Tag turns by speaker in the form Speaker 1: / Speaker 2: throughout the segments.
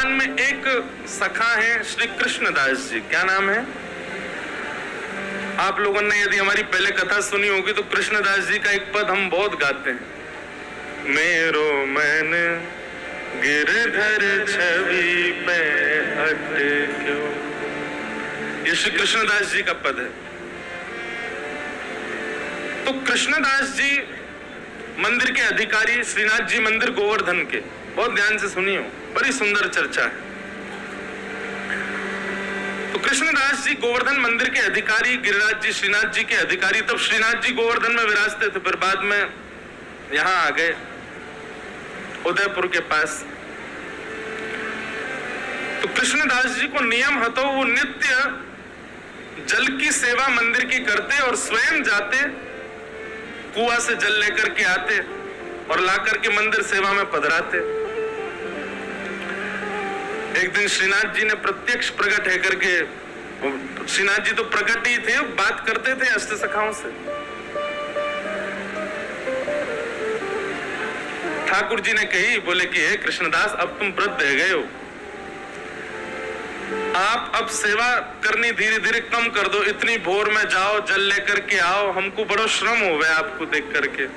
Speaker 1: वृंदावन में एक सखा है श्री कृष्णदास जी। क्या नाम है? आप लोगों ने यदि हमारी पहले कथा सुनी होगी तो कृष्णदास जी का एक पद हम बहुत गाते हैं, मेरो मन गिरधर छवि पे अटक्यो। ये श्री कृष्णदास जी का पद है। तो कृष्णदास जी मंदिर के अधिकारी, श्रीनाथ जी मंदिर गोवर्धन के, बहुत ध्यान से सुनियो, बड़ी सुंदर चर्चा है। तो कृष्णदास जी गोवर्धन मंदिर के अधिकारी, गिरिराज जी श्रीनाथ जी के अधिकारी। तब श्रीनाथ जी गोवर्धन में विराजते थे, फिर बाद में यहां आ गए उदयपुर के पास। तो कृष्णदास जी को नियम हतो, वो नित्य जल की सेवा मंदिर की करते और स्वयं जाते, कुआं से जल लेकर के आते और लाकर के मंदिर सेवा में पधराते। एक दिन श्रीनाथ जी ने प्रत्यक्ष प्रकट है करके, श्रीनाथ जी तो प्रकट ही थे, बात करते थे अष्ट सखाओं से। ठाकुर जी ने कही, बोले कि हे कृष्णदास, अब तुम वृद्ध रह गए हो, आप अब सेवा करनी धीरे धीरे कम कर दो, इतनी भोर में जाओ जल लेकर के आओ, हमको बड़ा श्रम हो गया आपको देख करके।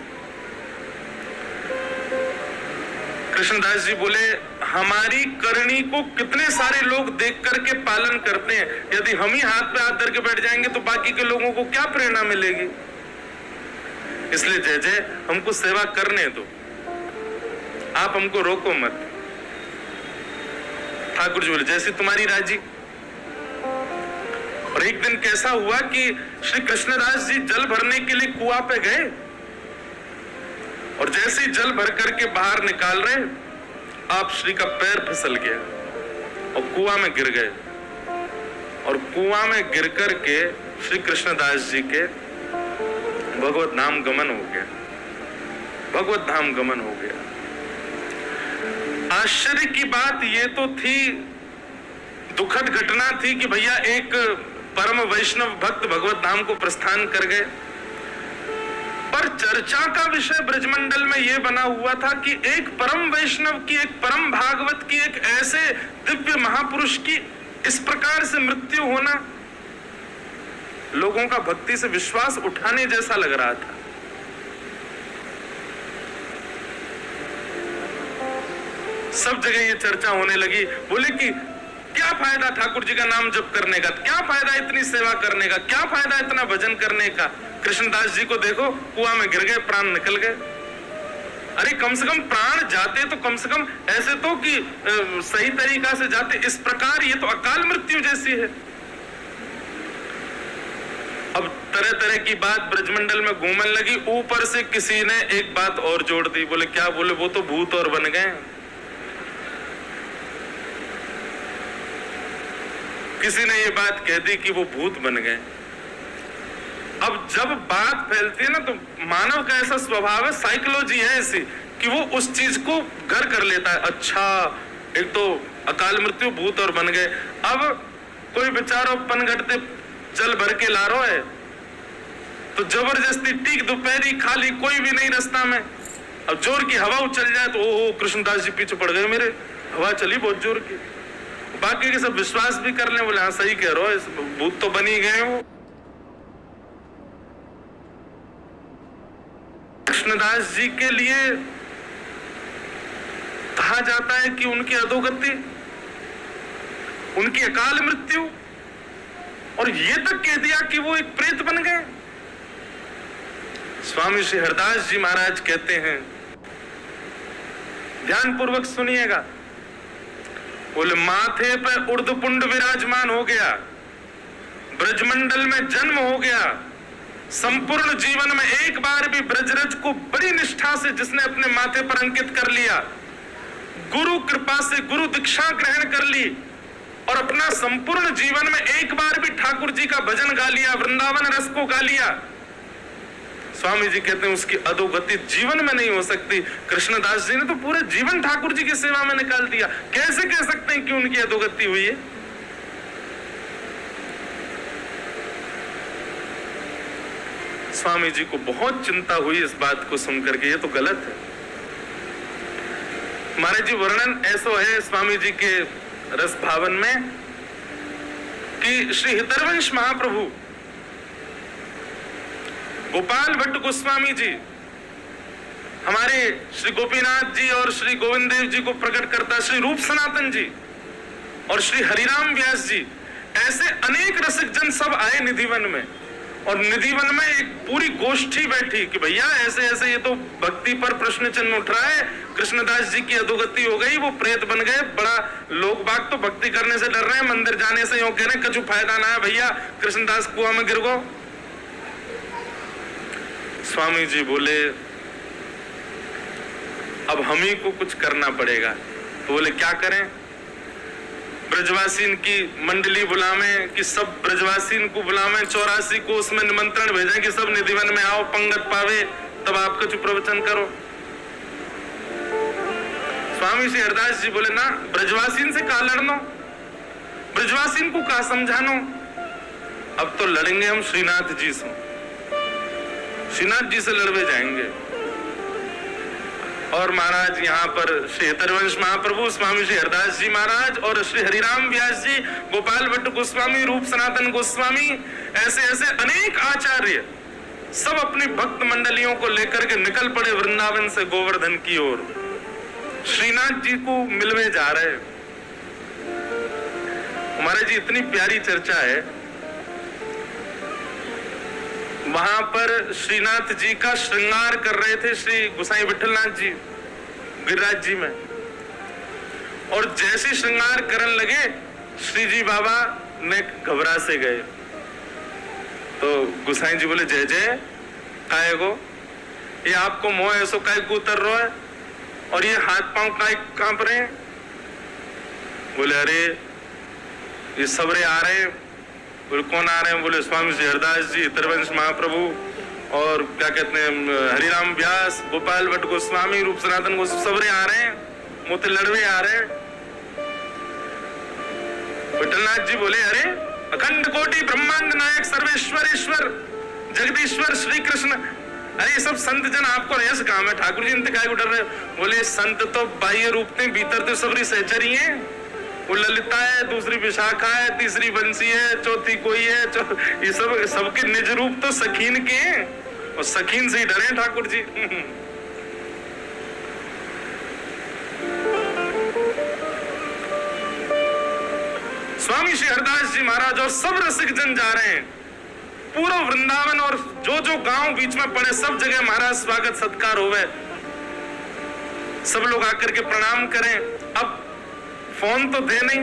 Speaker 1: कृष्णदास जी बोले, हमारी करनी को कितने सारे लोग देख करके पालन करते हैं, यदि हम ही हाथ पे हाथ धर के बैठ जाएंगे तो बाकी के लोगों को क्या प्रेरणा मिलेगी। इसलिए जय जय, हमको सेवा करने दो, आप हमको रोको मत। ठाकुर जी बोले, जैसी तुम्हारी राजी। और एक दिन कैसा हुआ कि श्री कृष्णदास जी जल भरने के लिए कुआं पे गए और जैसे ही जल भर करके बाहर निकाल रहे, आप श्री का पैर फिसल गया और कुआं में गिर गए। और कुआं में गिर करके श्री कृष्णदास जी के भगवत धाम गमन हो गया, भगवत धाम गमन हो गया। आश्चर्य की बात ये तो थी, दुखद घटना थी कि भैया एक परम वैष्णव भक्त भगवत धाम को प्रस्थान कर गए, पर चर्चा का विषय ब्रजमंडल में यह बना हुआ था कि एक परम वैष्णव की, एक परम भागवत की, एक ऐसे दिव्य महापुरुष की इस प्रकार से मृत्यु होना लोगों का भक्ति से विश्वास उठाने जैसा लग रहा था। सब जगह ये चर्चा होने लगी। बोले कि क्या फायदा ठाकुर जी का नाम जप करने का, क्या फायदा इतनी सेवा करने का, क्या फायदा इतना भजन करने का। कृष्णदास जी को देखो, कुआं में गिर गए, प्राण निकल गए। अरे कम से कम प्राण जाते तो कम से कम ऐसे तो कि सही तरीका से जाते, इस प्रकार ये तो अकाल मृत्यु जैसी है। अब तरह तरह की बात ब्रजमंडल में घूमने लगी। ऊपर से किसी ने एक बात और जोड़ दी। बोले क्या? बोले वो तो भूत और बन गए। किसी ने ये बात कह दी कि वो भूत बन गए। अब जब बात फैलती है ना, तो मानव का ऐसा स्वभाव है, साइकोलॉजी है ऐसी कि वो उस चीज को घर कर लेता है। अच्छा, एक तो अकाल मृत्यु, भूत और बन गए। अब कोई बेचारा पनघटते जल भर के ला रहा है, तो जबरदस्ती ठीक दोपहरी खाली, कोई भी नहीं रास्ता में, अब जोर की हवा उछल जाए तो ओहो कृष्णदास जी पीछे पड़ गए मेरे, हवा चली बहुत जोर की। बाकी के सब विश्वास भी कर ले, बोले हाँ सही कह रहे हो, भूत तो बन ही गए हो। कृष्णदास जी के लिए कहा जाता है कि उनकी अधोगति, उनकी अकाल मृत्यु, और ये तक कह दिया कि वो एक प्रेत बन गए। स्वामी श्री हरदास जी महाराज कहते हैं, ध्यानपूर्वक सुनिएगा, बोले माथे पर उर्धपुंड विराजमान हो गया, ब्रजमंडल में जन्म हो गया, संपूर्ण जीवन में एक बार भी ब्रजरज को बड़ी निष्ठा से जिसने अपने माथे पर अंकित कर लिया, गुरु कृपा से गुरु दीक्षा ग्रहण कर ली और अपना संपूर्ण जीवन में एक बार भी ठाकुर जी का भजन गा लिया, वृंदावन रस को गा लिया, स्वामी जी कहते हैं उसकी अधोगति जीवन में नहीं हो सकती। कृष्णदास जी ने तो पूरे जीवन ठाकुर जी की सेवा में निकाल दिया, कैसे कह सकते हैं कि उनकी अधोगति हुई है? स्वामी जी को बहुत चिंता हुई इस बात को सुनकर के, ये तो गलत है। महाराज जी वर्णन ऐसो है स्वामी जी के रस भावन में कि श्री हितरवंश महाप्रभु गोपाल भट्ट गोस्वामी जी हमारे श्री गोपीनाथ जी और श्री गोविंद देव जी को प्रकट करता श्री रूप सनातन जी और श्री हरिराम व्यास जी, ऐसे अनेक रसिक जन सब आए निधिवन में, और निधिवन में एक पूरी गोष्ठी बैठी कि भैया ऐसे ऐसे ये तो भक्ति पर प्रश्न चिन्ह उठ रहा है, कृष्णदास जी की अधोगति हो गई, वो प्रेत बन गए, बड़ा लोग बाग तो भक्ति करने से डर रहे हैं, मंदिर जाने से यूं कह रहे हैं कछु फायदा ना है भैया, कृष्णदास कुआं में गिर गो। स्वामी जी बोले अब हम ही को कुछ करना पड़ेगा। तो बोले क्या करें? ब्रजवासीन की मंडली बुलावें कि सब ब्रजवासीन को बुलावें, 84 को उसमें निमंत्रण भेजें कि सब निधिवन में आओ, पंगत पावे, तब आप कुछ प्रवचन करो। स्वामी श्री हरदास जी बोले ना, ब्रजवासीन से कहा लड़नो, ब्रजवासीन को कहा समझानो, अब तो लड़ेंगे हम श्रीनाथ जी से, श्रीनाथ जी से लड़वे जाएंगे। और महाराज यहाँ पर श्री हितरवंश महाप्रभु, स्वामी श्री हरदास जी महाराज और श्री हरिराम व्यास जी, गोपाल भट्ट गोस्वामी, रूप सनातन गोस्वामी, ऐसे ऐसे अनेक आचार्य सब अपनी भक्त मंडलियों को लेकर के निकल पड़े वृंदावन से गोवर्धन की ओर, श्रीनाथ जी को मिलने जा रहे। महाराज जी इतनी प्यारी चर्चा है, वहां पर श्रीनाथ जी का श्रृंगार कर रहे थे श्री गोसाई विठलनाथ जी गिरिराज जी में, और जैसे श्रृंगार करने लगे श्री जी बाबा ने घबरा से गए। तो गोसाई जी बोले जय जय काय गो, ये आपको मोह ऐसो काय को उतर रहा है और ये हाथ पांव काय कांप रहे हैं? बोले अरे ये सबरे आ रहे हैं। बोले कौन आ रहे हैं? बोले स्वामी श्री हरदास जी, हितरवंश महाप्रभु और क्या कहते हैं हरिराम व्यास, गोपाल भट्ट गोस्वामी, रूप सनातन गोस्वामी, सबरे आ रहे हैं, मोते लड़वे आ रहे हैं। विठलनाथ जी बोले अरे अखंड कोटि ब्रह्मांड नायक सर्वेश्वर ईश्वर जगदीश्वर श्री कृष्ण, अरे ये सब संत जन आपको ऐसे काम है, ठाकुर जी इनते काय को डर रहे? बोले संत तो बाह्य रूप में, भीतर तो सबरी सहचरी है, वो ललिता है, दूसरी विशाखा है, तीसरी बंसी है, चौथी कोई है, ये सब सबके निज रूप तो सखीन के हैं, और सखीन से ही डरे ठाकुर जी। स्वामी श्री हरदास जी महाराज और सब रसिक जन जा रहे हैं, पूरा वृंदावन और जो जो गांव बीच में पड़े सब जगह महाराज स्वागत सत्कार होवे, सब लोग आकर के प्रणाम करें। अब फोन तो थे नहीं,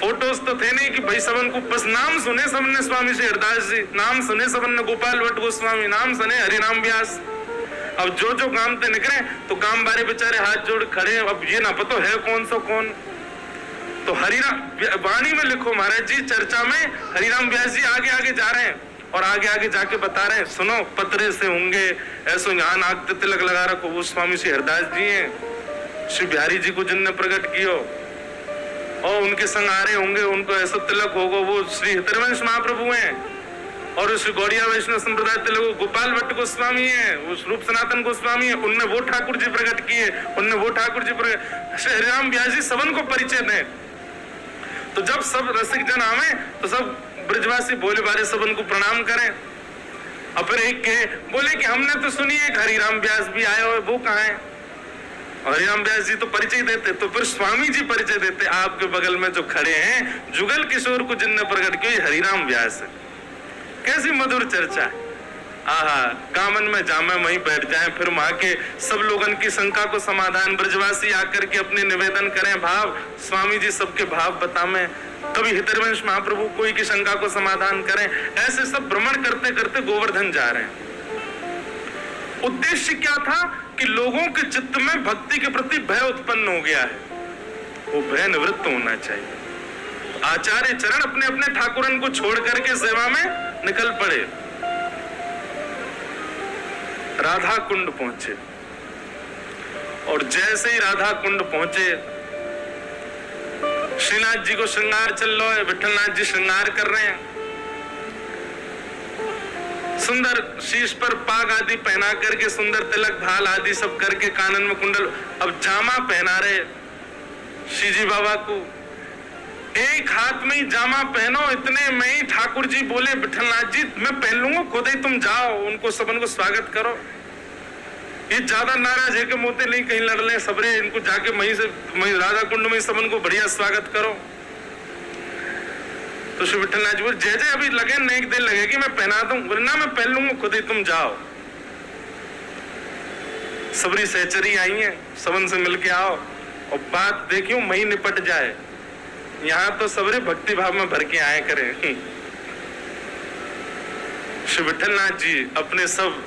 Speaker 1: फोटोज तो थे नहीं कि भाई सबन को बस नाम सुने सबने स्वामी श्री हरदास जी, नाम सुने सबन ने गोपाल भट्ट गोस्वामी, नाम सुने हरिराम व्यास। अब जो जो काम ते निकले तो काम बारे बेचारे हाथ जोड़ खड़े, अब ये ना पता है कौन सा कौन। तो हरिराम वाणी में लिखो महाराज जी, चर्चा में हरिराम व्यास जी आगे आगे जा रहे हैं और आगे आगे जाके बता रहे हैं, सुनो पतरे से होंगे ऐसो यहाँ नाक तिलक लगा रखो, वो स्वामी श्री हरदास जी हैं, श्री बिहारी जी को जिनने प्रकट किया, और उनके संग आ रहे होंगे, उनको ऐसा तिलक होगा, वो श्री हितरवंश महाप्रभु हैं, और श्री गौड़िया वैष्णव संप्रदाय तिलक गोपाल भट्ट गोस्वामी है, वो रूप सनातन गोस्वामी है, उनने वो ठाकुर जी प्रकट किए, उनने वो ठाकुर जी प्रकट, श्री हरिराम व्यास जी सबन को परिचय दें। तो जब सब रसिक जन आवे तो सब ब्रजवासी बोले बारे सबन को प्रणाम करें। और फिर एक के बोले कि हमने तो सुनी है हरिराम व्यास भी आए हुए, वो कहाँ है? हरिराम व्यास जी तो परिचय देते, तो फिर स्वामी जी परिचय देते, आपके बगल में जो खड़े हैं जुगल किशोर को जिनने प्रकट किया हरिराम व्यास है। कैसी मधुर चर्चा है, आहा, कामन में जामे वहीं बैठ जाएं, फिर वहां के सब लोगन की शंका को समाधान, ब्रजवासी आकर के अपने निवेदन करें भाव, स्वामी जी सबके भाव बतावें, कभी हितरवंश महाप्रभु कोई की शंका को समाधान करें, ऐसे सब भ्रमण करते करते गोवर्धन जा रहे हैं। उद्देश्य क्या था कि लोगों के चित्त में भक्ति के प्रति भय उत्पन्न हो गया है, वो भय निवृत्त होना चाहिए। आचार्य चरण अपने अपने ठाकुरन को छोड़ करके सेवा में निकल पड़े। राधा कुंड पहुंचे, और जैसे ही राधा कुंड पहुंचे, श्रीनाथ जी को श्रृंगार चल रहा है, विठलनाथ जी श्रृंगार कर रहे हैं, सुंदर शीश पर पाग आदि पहना करके, सुंदर तिलक भाल आदि सब करके, कानन में कुंडल, अब जामा पहना रहे श्रीजी बाबा को। एक हाथ में ही जामा पहनो, इतने में ही ठाकुर जी बोले विठलनाथ जी मैं पहन लूंगा, खुद ही तुम जाओ, उनको सबन को स्वागत करो। ये ज्यादा नाराज है कि मोते नहीं कहीं लड़ ले सबरे, इनको जाके वहीं राधा कुंड में सबन को बढ़िया स्वागत करो। तो श्री विठलनाथ जी बोले जय जय अभी लगे नहीं, एक दिन लगेगी, मैं पहना दूं। बोले ना मैं पहन लूंगा, खुद ही तुम जाओ। सबरी सहचरी आई है, सबन से मिलके आओ और बात देखियो मही निपट जाए। यहाँ तो सबरे भक्ति भाव में भर के आए करें। श्री विठलनाथ जी अपने सब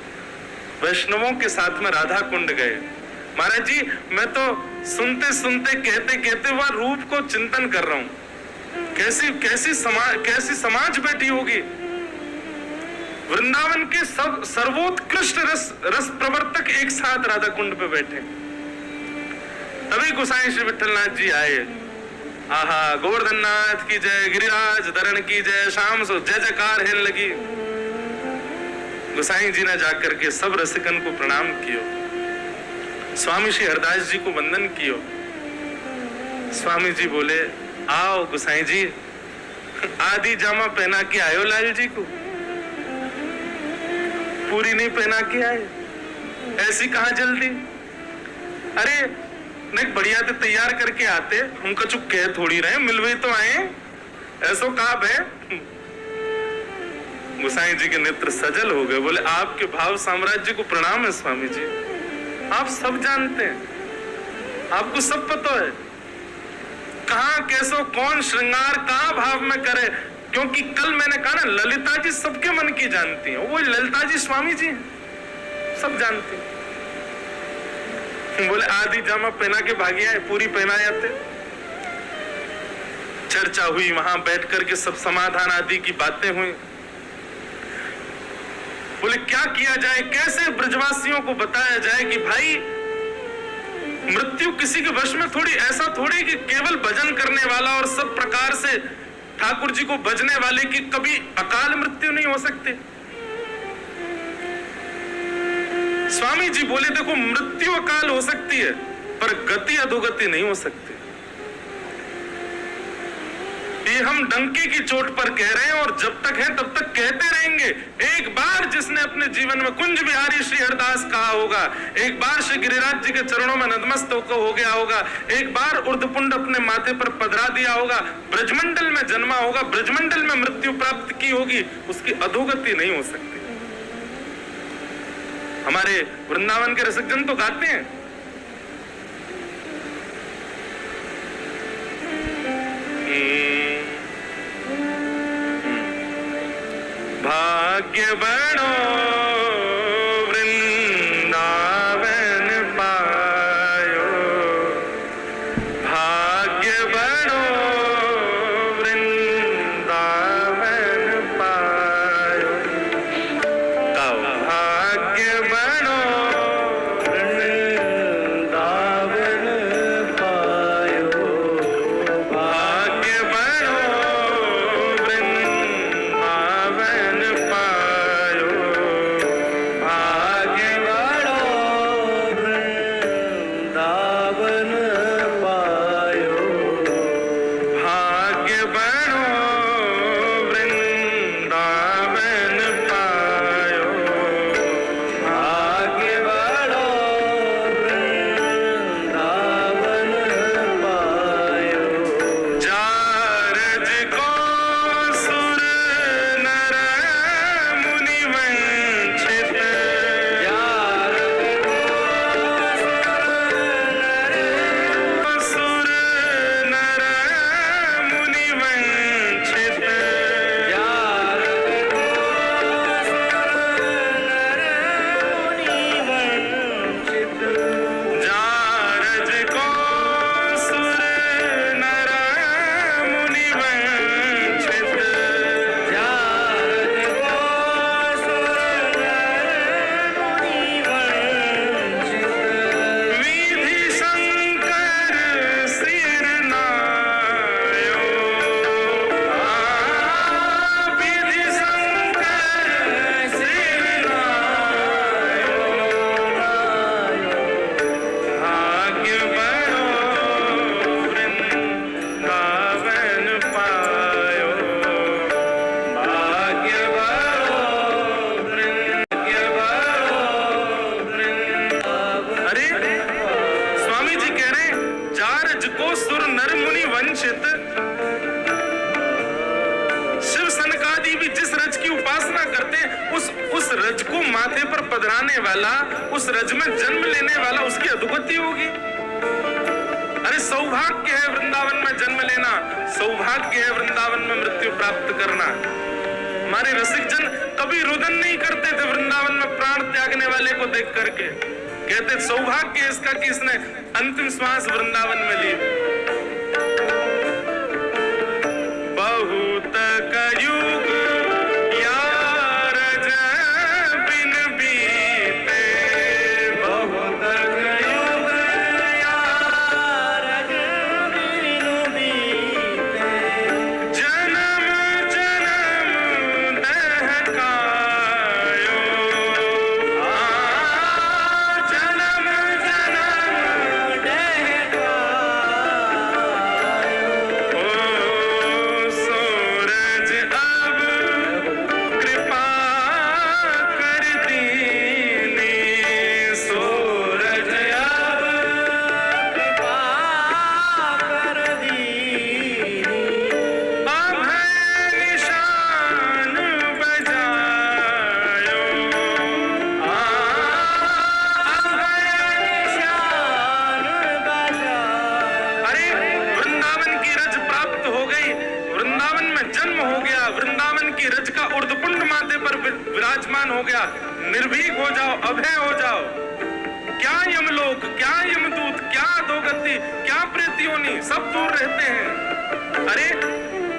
Speaker 1: वैष्णवों के साथ में राधा कुंड गए। महाराज जी मैं तो सुनते सुनते कहते कहते वह रूप को चिंतन कर रहा हूं, कैसी समाज बैठी होगी। वृंदावन के सब सर्वोत्कृष्ट रस प्रवर्तक एक साथ राधा कुंड पे बैठे। तभी गोसाई श्री विठलनाथ जी आए। आहा गोवर्धन नाथ की जय, गिरिराज धरण की जय, शाम सो जय जयकार है लगी। गोसाई जी ने जाकर के सब रसिकन को प्रणाम कियो, स्वामी श्री हरदास जी को वंदन कियो। स्वामी जी बोले आओ गोसाई जी, आधी जामा पहना के आयो लाल जी को, पूरी नहीं पहना के आए, ऐसी कहां जल्दी। अरे नहीं बढ़िया तो तैयार करके आते, हम कछु कह थोड़ी रहे, मिलवे तो आए, ऐसो काब है। गोसाई जी के नेत्र सजल हो गए, बोले आपके भाव साम्राज्य को प्रणाम है स्वामी जी, आप सब जानते हैं, आपको सब पता है कहां कैसो कौन श्रृंगार कहां भाव में करे। क्योंकि कल मैंने कहा ना ललिता जी सबके मन की जानती हैं, वो ललिता जी स्वामी जी सब जानती हैं। बोले आधी जामा पहना के भागी आए, पूरी पहना जाते। चर्चा हुई, वहां बैठ करके सब समाधान आदि की बातें हुई। बोले क्या किया जाए, कैसे ब्रजवासियों को बताया जाए कि भाई मृत्यु किसी के वश में थोड़ी, ऐसा थोड़ी कि केवल भजन करने वाला और सब प्रकार से ठाकुर जी को भजने वाले की कभी अकाल मृत्यु नहीं हो सकती। स्वामी जी बोले देखो मृत्यु अकाल हो सकती है पर गति अधोगति नहीं हो सकती। ये हम डंके की चोट पर कह रहे हैं और जब तक है तब तक कहते रहेंगे। एक बार जिसने अपने जीवन में कुंज बिहारी श्री हरदास कहा होगा, एक बार श्री गिरिराज जी के चरणों में नतमस्तक हो गया होगा, एक बार उर्धपुंड अपने माथे पर पधरा दिया होगा, ब्रजमंडल में जन्मा होगा, ब्रजमंडल में मृत्यु प्राप्त की होगी, उसकी अधोगति नहीं हो सकती। हमारे वृंदावन के रसिक जन तो गाते हैं, भाग्य बड़ो वृंदावन पायो, भाग्य बड़ो वृंदावन पायो, भाग्य बड़ो वृंदावन पायो, भाग्य बड़ो वृंदावन पायो। वंशित। शिव सनकादि भी जिस रज की उपासना करते हैं, उस रज को माथे पर पधराने वाला, उस रज में जन्म लेने वाला, उसकी अधोगति होगी। अरे सौभाग्य है वृंदावन में जन्म लेना, सौभाग्य है वृंदावन में मृत्यु प्राप्त करना। हमारे रसिक जन कभी रुदन नहीं करते थे वृंदावन में प्राण त्यागने वाले को देख करके, कहते सौभाग्य इसका कि इसने अंतिम श्वास वृंदावन में ली। बहुत कयुग यार बिन बीते, बहुत कयुग यार बिन बीते, जन्म जन्म दहकायो, जन्म जन्म दहकायो। सूरज अब कृपा कर दीनी, सूरज अब कृपा कर दीनी, अभय निशान बजायो, अभय निशान बजायो। अरे वृंदावन की रज प्राप्त हो गई, वृंदावन में जन्म हो गया, वृंदावन की रज का उर्धपुंड माथे पर विराजमान हो गया। निर्भीक हो जाओ, अभय हो जाओ। क्या यमलोक, क्या यमदूत, क्या अधोगति, क्या प्रेतियोनी, सब दूर रहते हैं। अरे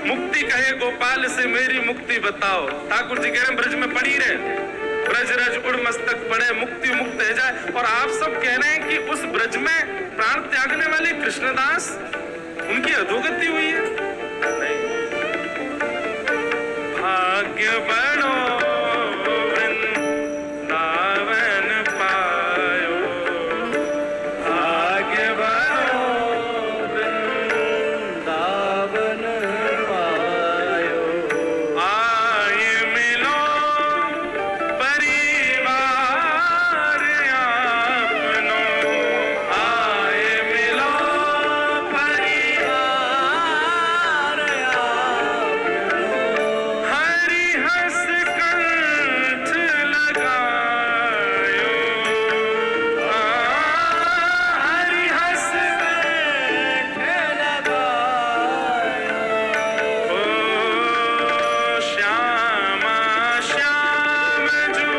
Speaker 1: मुक्ति कहे गोपाल से मेरी मुक्ति बताओ। ठाकुर जी कह रहे हैं ब्रज में पड़ी रहे, ब्रज रज उड़ मस्तक पड़े, मुक्ति मुक्त है जाए। और आप सब कह रहे हैं कि उस ब्रज में प्राण त्यागने वाले कृष्णदास, उनकी अधोगति हुई है। नहीं, भाग्य बड़ो वृंदावन पायो, भाग्य बड़ो वृंदावन पायो। आए मिलो परिवार आपनो, आए मिलो परिवार आपनो, हरि हंस कंठ लगायो, हरि हंस कंठ लगायो। ओ श्यामा श्याम जो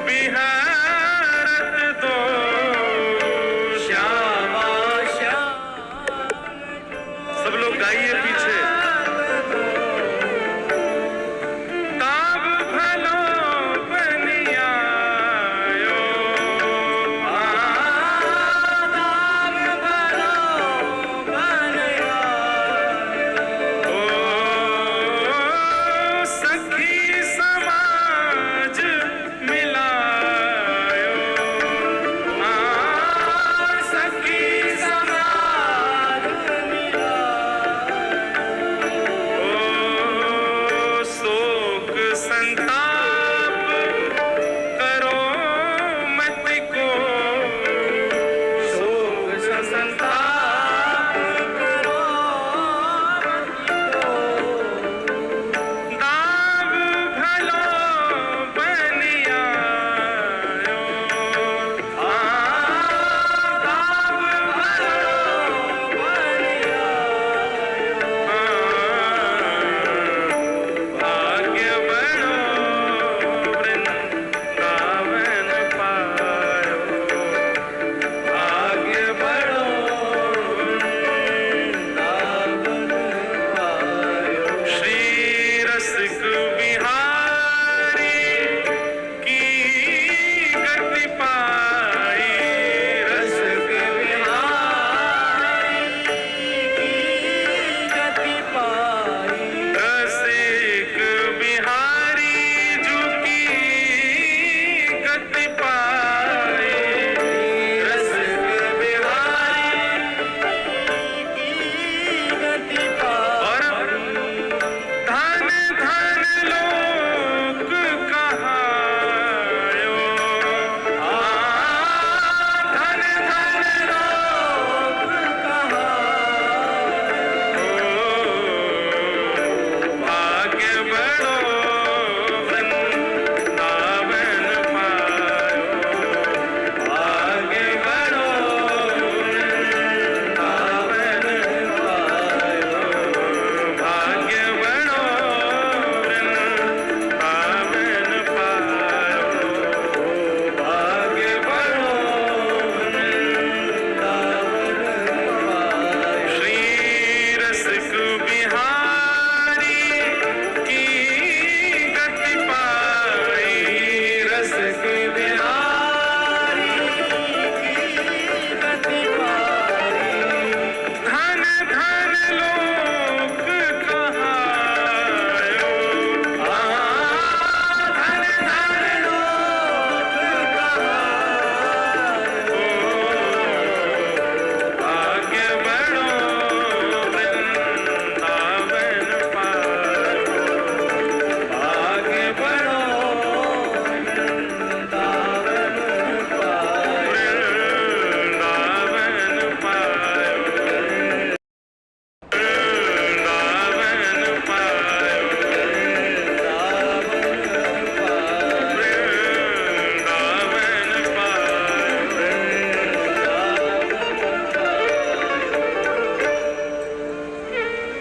Speaker 1: बिहारत दो, श्यामा श्याम। सब लोग गाइए पीछे। ताब भलो बनियायो, ताब भलो बनियायो। ओ सखी समाज मिलायो, सखी समाज मिलायो।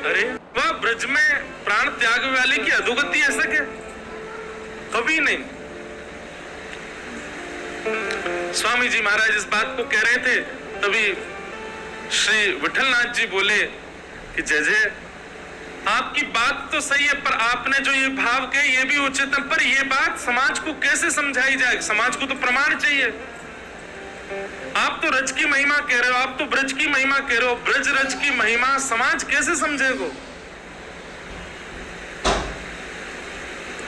Speaker 1: अरे वह ब्रज में प्राण त्याग वाले की अधोगति ऐसा क्या? कभी नहीं। स्वामी जी महाराज इस बात को कह रहे थे, तभी श्री विठलनाथ जी बोले कि जय जय, आपकी बात तो सही है, पर आपने जो ये भाव कहे ये भी उचित है, पर ये बात समाज को कैसे समझाई जाए? समाज को तो प्रमाण चाहिए। आप तो रज की महिमा कह रहे हो, आप तो ब्रज की महिमा कह रहे हो, ब्रज रज की महिमा समाज कैसे समझेगा?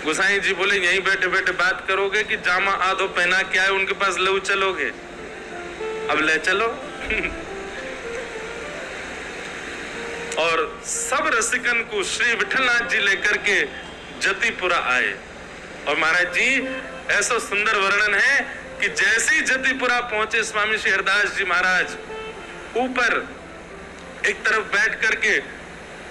Speaker 1: गोसाई जी बोले यहीं बैठे बैठे बात करोगे कि जामा आधो पहना क्या है उनके पास ले चलोगे? अब ले चलो। और सब रसिकन को श्री विठलनाथ जी लेकर के जतिपुरा आए। और महाराज जी ऐसा सुंदर वर्णन है कि जैसे ही जतिपुरा पहुंचे स्वामी श्री हरदास जी महाराज ऊपर एक तरफ बैठ करके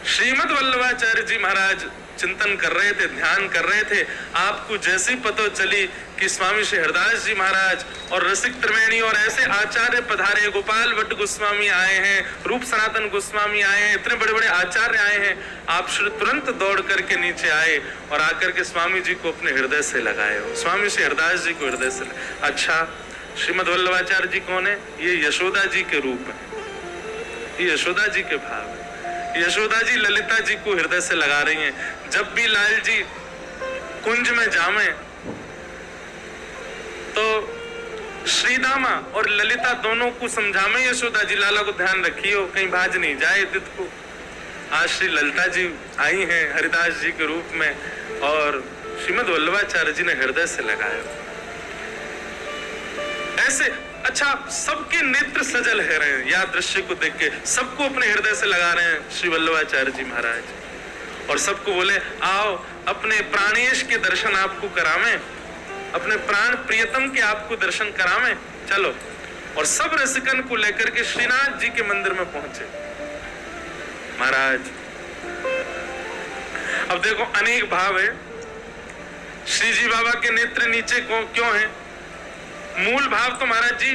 Speaker 1: श्रीमद वल्लभाचार्य जी महाराज चिंतन कर रहे थे, ध्यान कर रहे थे। आपको जैसी पता चली कि स्वामी श्री हरदास जी महाराज और रसिक त्रिवेणी और ऐसे आचार्य पधारे, गोपाल भट्ट गोस्वामी आए हैं, रूप सनातन गोस्वामी आए हैं, इतने बड़े बड़े आचार्य आए हैं, आप तुरंत दौड़ करके नीचे आए और आकर के स्वामी जी को अपने हृदय से लगाए हो। स्वामी श्री हरदास जी को हृदय से अच्छा, श्रीमद वल्लभाचार्य जी कौन है? ये यशोदा जी के रूप है, ये यशोदा जी के भाव है। यशोदा जी ललिता जी को हृदय से लगा रही हैं। जब भी लाल जी कुंज में जामे तो श्रीदामा और ललिता दोनों को समझावे यशोदा जी, लाला को ध्यान रखियो कहीं भाज नहीं जाए दित को। आज श्री ललिता जी आई हैं हरिदास जी के रूप में और श्रीमद वल्लभाचार्य जी ने हृदय से लगाया ऐसे। अच्छा, सबके नेत्र सजल है रहे हैं या दृश्य को देख के, सबको अपने हृदय से लगा रहे हैं श्री वल्लभाचार्य जी महाराज और सबको बोले आओ अपने प्राणेश के दर्शन आपको करावें, अपने प्राण प्रियतम के आपको दर्शन करावें, चलो। और सब रसिकन को लेकर के श्रीनाथ जी के मंदिर में पहुंचे महाराज। अब देखो अनेक भाव है। श्री जी बाबा के नेत्र नीचे क्यों है? मूल भाव तो महाराज जी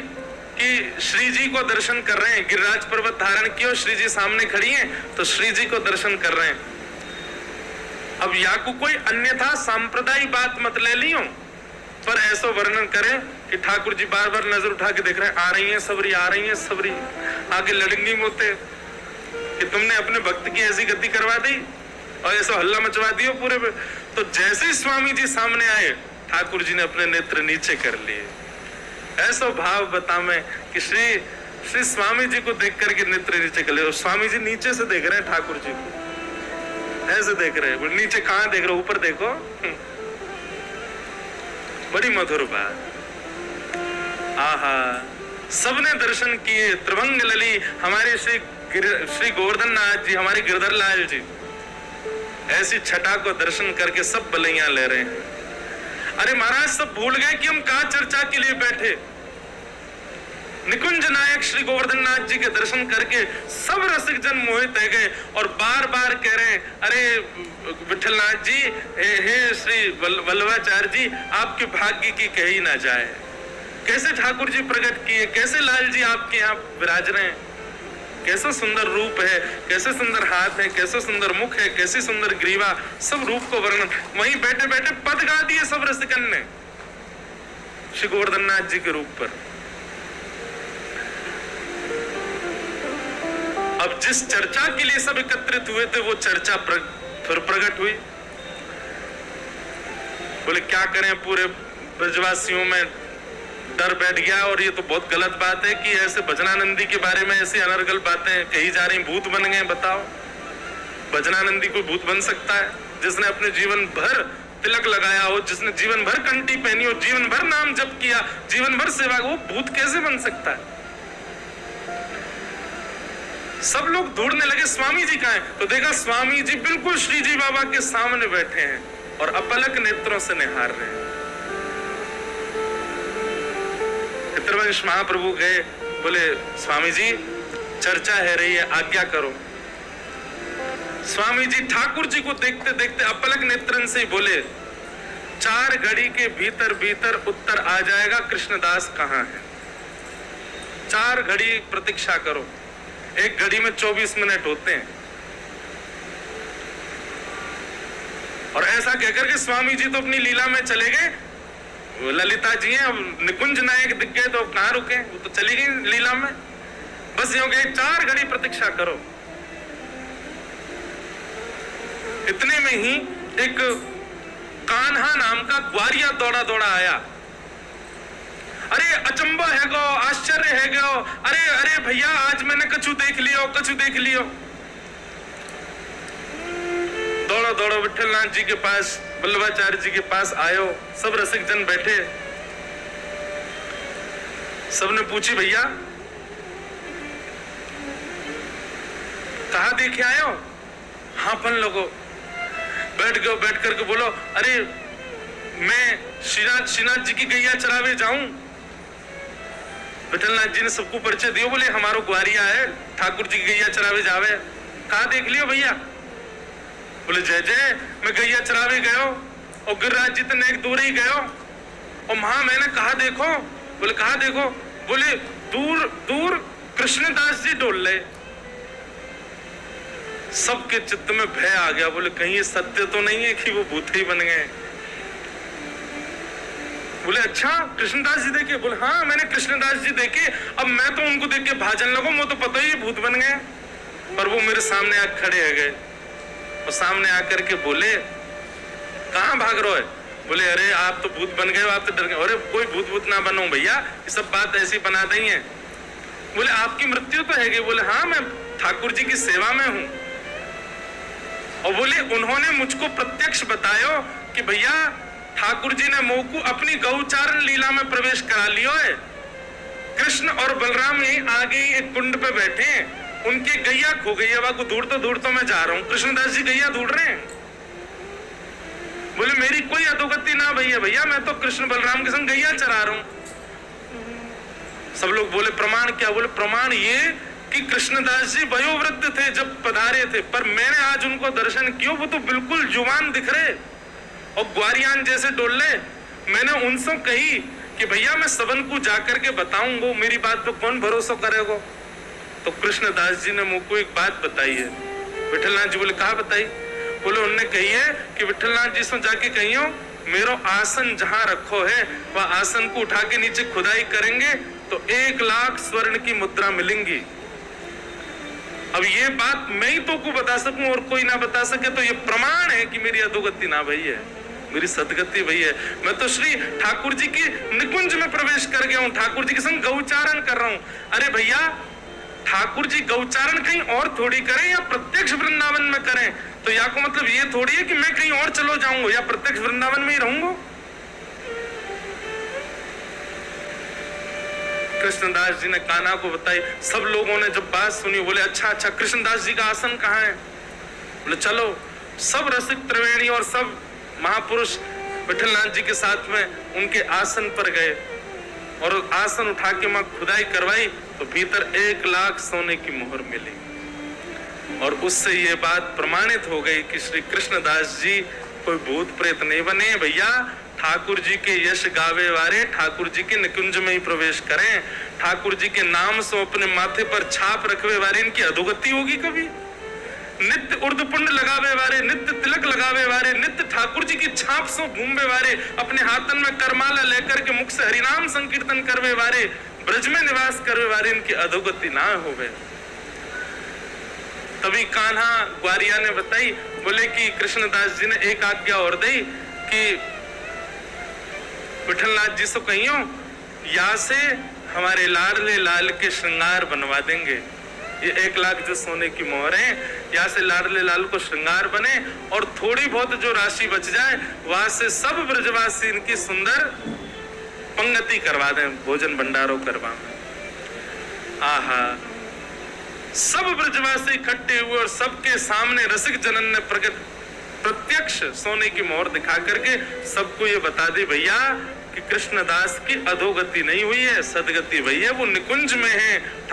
Speaker 1: कि श्री जी को दर्शन कर रहे हैं, गिरिराज पर्वत धारण किया, श्री जी सामने खड़ी हैं तो श्री जी को दर्शन कर रहे हैं। अब या को कोई अन्यथा सांप्रदायिक बात मत ले लियो, पर ऐसा वर्णन करें कि ठाकुर जी बार बार नजर उठा के देख रहे हैं, आ रही हैं सबरी, आ रही हैं सबरी, आगे लड़ेंगी मोते कि तुमने अपने भक्त की ऐसी गति करवा दी और ऐसा हल्ला मचवा दियो पूरे पे। तो जैसे ही स्वामी जी सामने आए ठाकुर जी ने अपने नेत्र नीचे कर लिए। ऐसा भाव बता मैं कि श्री स्वामी जी को देख करके नेत्र नीचे कर ले। स्वामी जी नीचे से देख रहे हैं ठाकुर जी को, ऐसे देख रहे हैं। नीचे कहां देख रहे हो? ऊपर देखो। बड़ी मधुर बात। आहा, सबने दर्शन किए। त्रिभंग लली हमारे श्री गोवर्धन नाथ जी, हमारे गिरधर लाल जी ऐसी छटा को दर्शन करके सब बलैया ले रहे हैं। अरे महाराज सब भूल गए कि हम कहां चर्चा के लिए बैठे। निकुंज नायक श्री गोवर्धन नाथ जी के दर्शन करके सब रसिक जन मोहित हो गए और बार बार कह रहे हैं, अरे विठलनाथ जी, हे श्री वल्लभाचार्य जी, आपके भाग्य की कही ना जाए। कैसे ठाकुर जी प्रकट किए, कैसे लाल जी आपके यहाँ विराज रहे हैं, कैसा सुंदर रूप है, कैसे सुंदर हाथ है, कैसे सुंदर मुख है, कैसी सुंदर ग्रीवा, सब रूप को वर्णन। वहीं बैठे बैठे पद गा दिए सब रसिकन ने श्री गोवर्धन नाथ जी के रूप पर। अब जिस चर्चा के लिए सब एकत्रित हुए थे वो चर्चा फिर प्रकट हुई। बोले क्या करें, पूरे ब्रजवासियों में डर बैठ गया और ये तो बहुत गलत बात है कि ऐसे भजनानंदी के बारे में ऐसी अनर्गल बातें कही जा रही, भूत बन गए। बताओ, भजनानंदी कोई भूत बन सकता है? जिसने अपने जीवन भर तिलक लगाया हो, जिसने जीवन भर कंठी पहनी हो, जीवन भर नाम जप किया, जीवन भर सेवा, वो भूत कैसे बन सकता है? सब लोग ढूंढने लगे स्वामी जी कहाँ हैं, तो देखा स्वामी जी बिल्कुल श्री जी बाबा के सामने बैठे हैं और अपलक नेत्रों से निहार रहे हैं। पितृवंश महाप्रभु गए, बोले स्वामी जी चर्चा है रही है, आज्ञा करो। स्वामी जी ठाकुर जी को देखते देखते अपलक नेत्रन से बोले, 4 घड़ी के भीतर भीतर उत्तर आ जाएगा कृष्णदास कहाँ है। 4 घड़ी प्रतीक्षा करो, 1 घड़ी में 24 मिनट होते हैं। ऐसा कहकर के स्वामी जी तो अपनी लीला में चले गए। वो ललिता जी हैं, अब निकुंज नायक दिख गए तो अब कहाँ रुके, वो तो चली गई लीला में। बस यूं कहे 4 घड़ी प्रतीक्षा करो। इतने में ही एक कान्हा नाम का ग्वारिया दौड़ा दौड़ा आया। अरे अचंबा है गो, आश्चर्य है गो, अरे अरे भैया आज मैंने कछु देख लियो, कछु देख लियो। दौड़ो दौड़ो विठलनाथ जी के पास, वल्लभाचार्य जी के पास आयो। सब रसिक जन बैठे, सबने पूछी भैया कहा देखे आयो? हाँ अपन लोगों बैठ गए, बैठ करके बोलो अरे मैं श्रीनाथ जी की गैया चरावे जाऊं। विठलनाथ जी ने सबको परिचय दियो, बोले हमारो ग्वारिया है, ठाकुर जी की गैया चरावे जावे। कहा देख लियो भैया? बोले जय जय मैं गैया चरावे गयो और गिरिराज जी तक दूर ही गयो और वहां मैंने कहा देखो। बोले कहा देखो? बोले दूर दूर कृष्णदास जी डोल ले। सबके चित्त में भय आ गया। बोले कहीं ये सत्य तो नहीं है कि वो भूत ही बन गए? बोले अच्छा कृष्णदास जी देखे? बोले हाँ मैंने कृष्णदास जी देखे, अब मैं तो उनको देख के भाजन लगो, वो तो पता ही भूत बन गए। पर वो मेरे सामने आ खड़े हो गए और सामने आकर के बोले कहाँ भाग रहे हो? बोले अरे आप तो भूत बन गए, आप तो डर गए। अरे कोई भूत ना बनो भैया, ये सब बात ऐसी बना दी है। बोले आपकी मृत्यु तो है? बोले हाँ मैं ठाकुर जी की सेवा में हूं। और बोले उन्होंने मुझको प्रत्यक्ष बतायो कि भैया ठाकुर जी ने मोकू अपनी गौचारण लीला में प्रवेश करा लियो है। कृष्ण और बलराम यहीं आगे एक कुंड पे बैठे हैं, उनकी गैया खो गई है, वाको ढूंढ तो मैं जा रहा हूं। कृष्णदास जी गैया ढूंढ रहे हैं। बोले मेरी कोई अधोगति ना भैया, भैया मैं तो कृष्ण बलराम के संग गैया चरा रहा हूं। सब लोग बोले प्रमाण क्या? बोले प्रमाण ये कि कृष्णदास जी वयोवृद्ध थे जब पधारे थे, पर मैंने आज उनको दर्शन किया, वो तो बिल्कुल जुवान दिख रहे और ग्वारियान जैसे डोले। मैंने उनसे कही कि भैया मैं सबन को जाकर के बताऊंगा, मेरी बात पे कौन भरोसा करेगा? तो कृष्णदास जी ने मुझको एक बात बताई है। विठलनाथ जी बोले कहा बताई? बोले उनने कही है कि विठलनाथ जी से जाके कहियो मेरो आसन जहां रखो है वह आसन को उठा के नीचे खुदाई करेंगे तो 1 लाख स्वर्ण की मुद्रा मिलेंगी। अब ये बात मैं ही तो को बता सकूं और कोई ना बता सके, तो ये प्रमाण है कि मेरी अधोगति ना भई है, मेरी सदगति भई है। मैं तो श्री ठाकुर जी की निकुंज में प्रवेश कर गया हूं, ठाकुर जी के संग गौचारण कर रहा हूं। अरे भैया ठाकुर जी गौचारण कहीं और थोड़ी करें या प्रत्यक्ष वृंदावन में करें, तो या को मतलब ये थोड़ी है कि मैं कहीं और चलो जाऊंगा या प्रत्यक्ष वृंदावन में ही रहूंगा। कृष्णदास जी ने कान्हा को बताई। सब लोगों ने जब बात सुनी बोले अच्छा अच्छा कृष्णदास जी का आसन कहाँ है? बोले चलो। सब रसिक त्रिवेणी और सब महापुरुष विठलनाथ जी के साथ में उनके आसन पर गए और आसन उठा के मां खुदाई करवाई तो भीतर 1 लाख सोने की मोहर मिली। और उससे ये बात प्रमाणित हो गई कि श्री कृष्णदास जी कोई भूत प्रेत नहीं बने भैया, ठाकुर जी के यश गावे वारे ठाकुर जी के निकुंज में ही प्रवेश करें, ठाकुर जी के नाम से अपने माथे पर छाप रखवे वारे इनकी अधोगति होगी कभी? नित्य उर्दपुंड लगावे वारे, नित्य तिलक लगावे वारे, नित्य ठाकुर जी की छाप से घूमवे वारे, अपने हाथन में करमाला लेकर के मुख से हरिनाम संकीर्तन करवे वारे, ब्रज में निवास करवे वारे इनकी अधोगति ना होवे। तभी कान्हा ग्वारिया ने बताई, बोले कि कृष्णदास जी ने एक आज्ञा और दी कि विठलनाथ जी से कहियो या से हमारे लाडले लाल के श्रृंगार बनवा देंगे। ये 1 लाख जो सोने की मोहर है यहाँ से लाडले लाल को श्रृंगार बने और थोड़ी बहुत जो राशि बच जाए वहां से सब ब्रजवासी इनकी सुंदर पंगति करवा दें, भोजन भंडारों करवा। आहा सब ब्रजवासी इकट्ठे हुए और सबके सामने रसिक जनन ने प्रत्यक्ष सोने की मोहर दिखा करके सबको ये बता दी भैया कि कृष्णदास की अधोगति नहीं हुई है, सदगति हुई है, वो निकुंज में है।